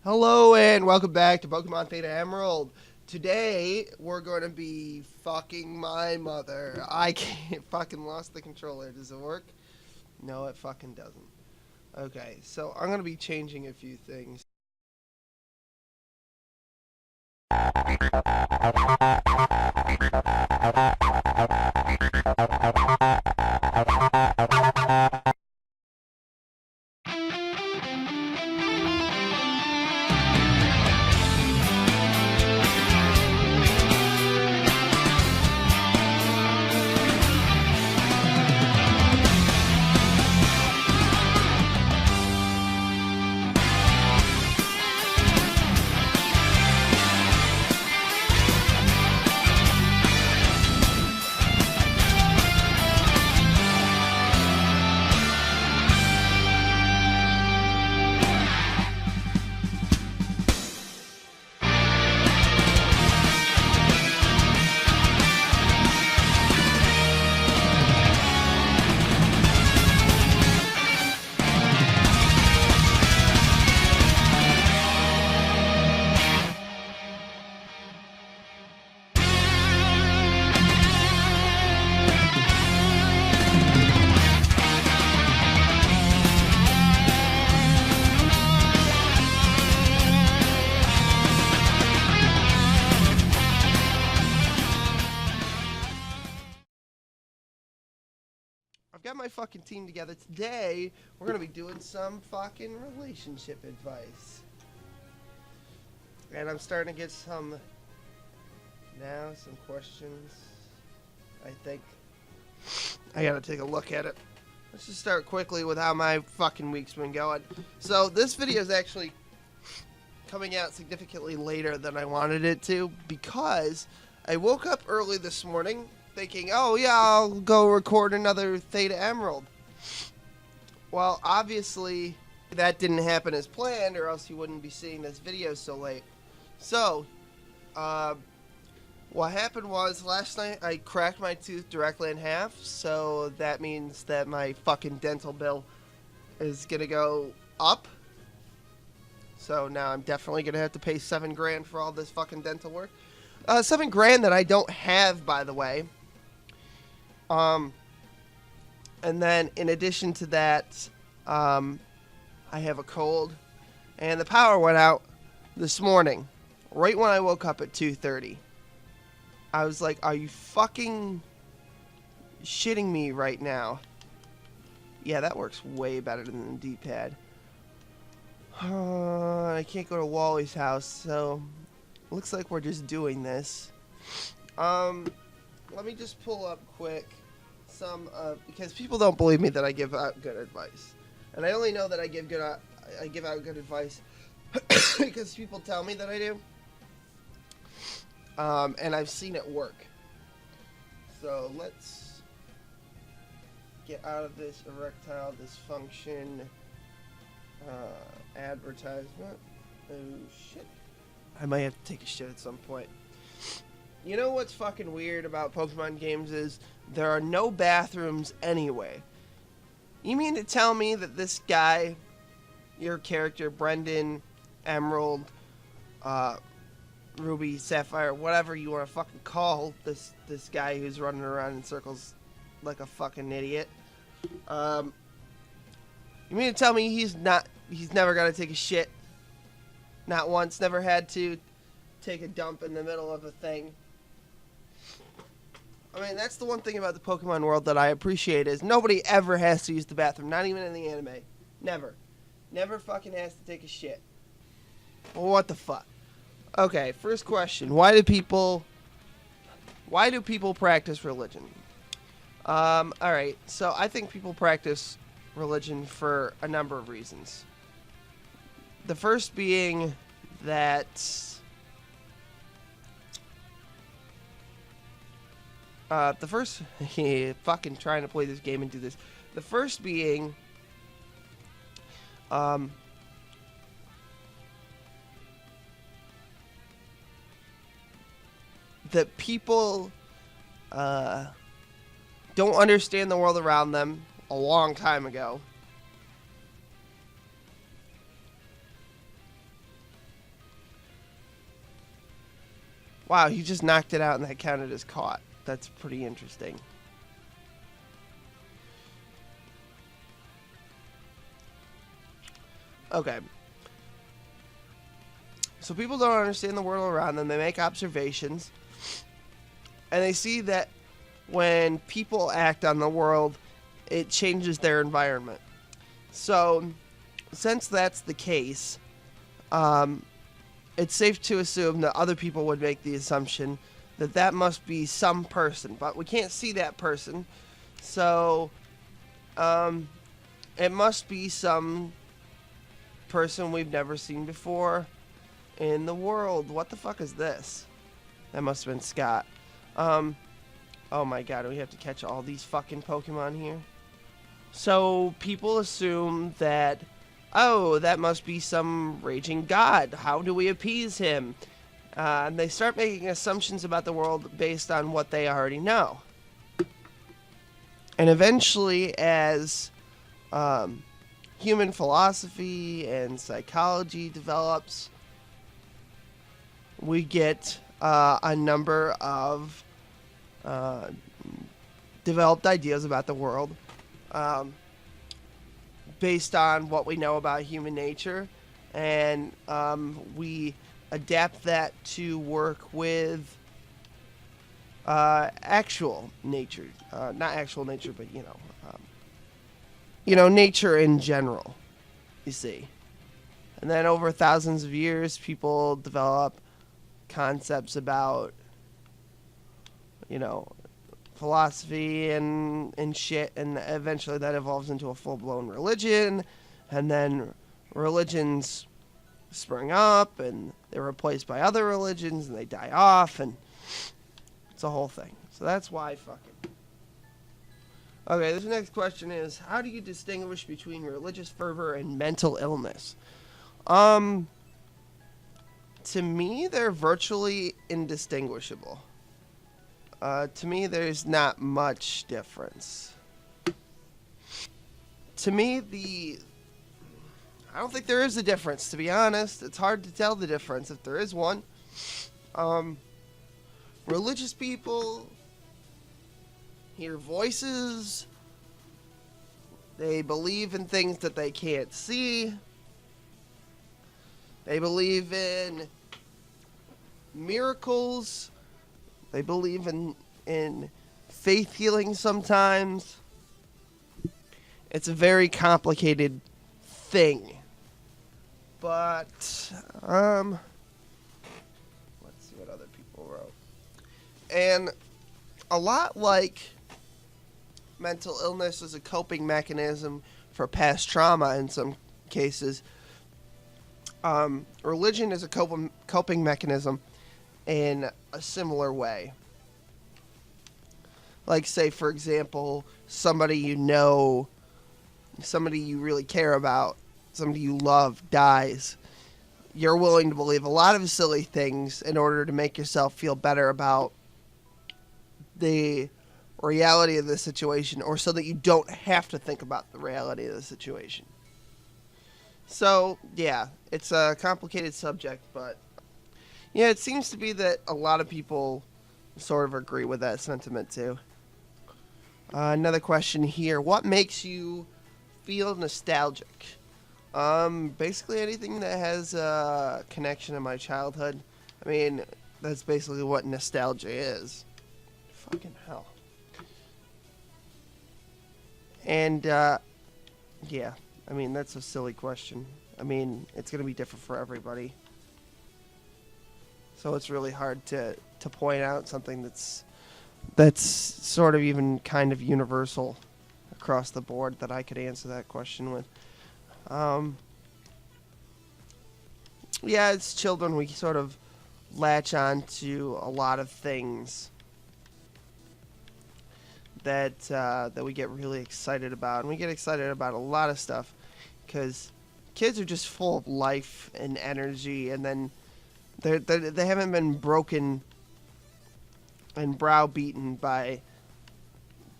Hello and welcome back to Pokemon Theta Emerald. Today we're going to be fucking my mother. I can't fucking lost the controller. Does it work? No, it fucking doesn't. Okay, so I'm going to be changing a few things. I've got my fucking team together. Today, we're going to be doing some fucking relationship advice. And I'm starting to get some questions. I think I got to take a look at it. Let's just start quickly with how my fucking week's been going. So, this video is actually coming out significantly later than I wanted it to because I woke up early this morning thinking, oh yeah, I'll go record another Theta Emerald. Well, obviously, that didn't happen as planned, or else you wouldn't be seeing this video so late. So, what happened was, last night I cracked my tooth directly in half, so that means that my fucking dental bill is gonna go up. So now I'm definitely gonna have to pay $7 grand for all this fucking dental work. $7 grand that I don't have, by the way. And then in addition to that, I have a cold, and the power went out this morning, right when I woke up at 2:30. I was like, are you fucking shitting me right now? Yeah, that works way better than the D-pad. I can't go to Wally's house, so looks like we're just doing this. Let me just pull up quick some because people don't believe me that I give out good advice, and I only know that I give out good advice because people tell me that I do, and I've seen it work. So let's get out of this erectile dysfunction advertisement. Oh shit! I might have to take a shit at some point. You know what's fucking weird about Pokemon games is there are no bathrooms anyway. You mean to tell me that this guy, your character, Brendan, Emerald, Ruby, Sapphire, whatever you want to fucking call this guy who's running around in circles like a fucking idiot. You mean to tell me he's never got to take a shit? Not once, never had to take a dump in the middle of a thing. I mean, that's the one thing about the Pokemon world that I appreciate is nobody ever has to use the bathroom, not even in the anime. Never. Never fucking has to take a shit. Well, what the fuck? Okay, first question. Why do people practice religion? Alright, so I think people practice religion for a number of reasons. The first being that fucking trying to play this game and do this. The first being, that people don't understand the world around them a long time ago. Wow, he just knocked it out and that counted as caught. That's pretty interesting. Okay. So people don't understand the world around them. They make observations. And they see that when people act on the world, it changes their environment. So, since that's the case, it's safe to assume that other people would make the assumption that that must be some person. But we can't see that person. So, it must be some person we've never seen before in the world. What the fuck is this? That must have been Scott. Oh my god, do we have to catch all these fucking Pokemon here? So people assume that, oh, that must be some raging god. How do we appease him? And they start making assumptions about the world based on what they already know. And eventually, as human philosophy and psychology develops, we get a number of developed ideas about the world based on what we know about human nature, and we adapt that to work with actual nature, not actual nature, but nature in general, you see. And then over thousands of years, people develop concepts about, philosophy and shit, and eventually that evolves into a full-blown religion, and then religions spring up, and they're replaced by other religions, and they die off, and it's a whole thing. So that's why fucking... Okay, this next question is, how do you distinguish between religious fervor and mental illness? To me, they're virtually indistinguishable. To me, there's not much difference. To me, I don't think there is a difference, to be honest. It's hard to tell the difference if there is one. Religious people hear voices. They believe in things that they can't see. They believe in miracles. They believe in faith healing sometimes. It's a very complicated thing. But, let's see what other people wrote. And a lot like mental illness is a coping mechanism for past trauma in some cases, religion is a coping mechanism in a similar way. Like, say, for example, somebody you know, somebody you really care about, somebody you love dies. You're willing to believe a lot of silly things in order to make yourself feel better about the reality of the situation, or so that you don't have to think about the reality of the situation. So, yeah, it's a complicated subject, but yeah, it seems to be that a lot of people sort of agree with that sentiment too. Another question here. What makes you feel nostalgic? Basically anything that has a connection to my childhood. I mean, that's basically what nostalgia is. Fucking hell. And, yeah. I mean, that's a silly question. I mean, it's going to be different for everybody. So it's really hard to point out something that's sort of even kind of universal across the board that I could answer that question with. Yeah, as children, we sort of latch on to a lot of things that we get really excited about. And we get excited about a lot of stuff because kids are just full of life and energy, and then they haven't been broken and browbeaten by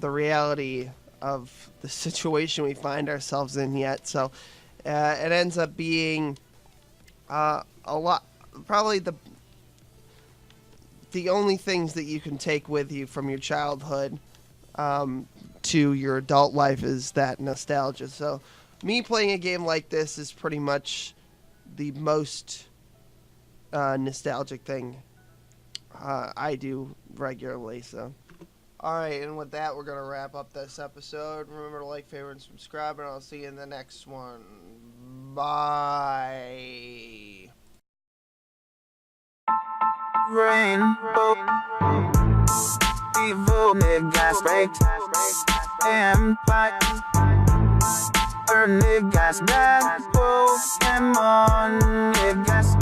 the reality of the situation we find ourselves in yet. So it ends up being a lot, probably the only things that you can take with you from your childhood to your adult life is that nostalgia. So me playing a game like this is pretty much the most nostalgic thing I do regularly. So alright, and with that we're going to wrap up this episode. Remember to like, favorite, and subscribe, and I'll see you in the next one. Bye. Rainbow, evil niggas break, empire, niggas bad, Pokemon niggas.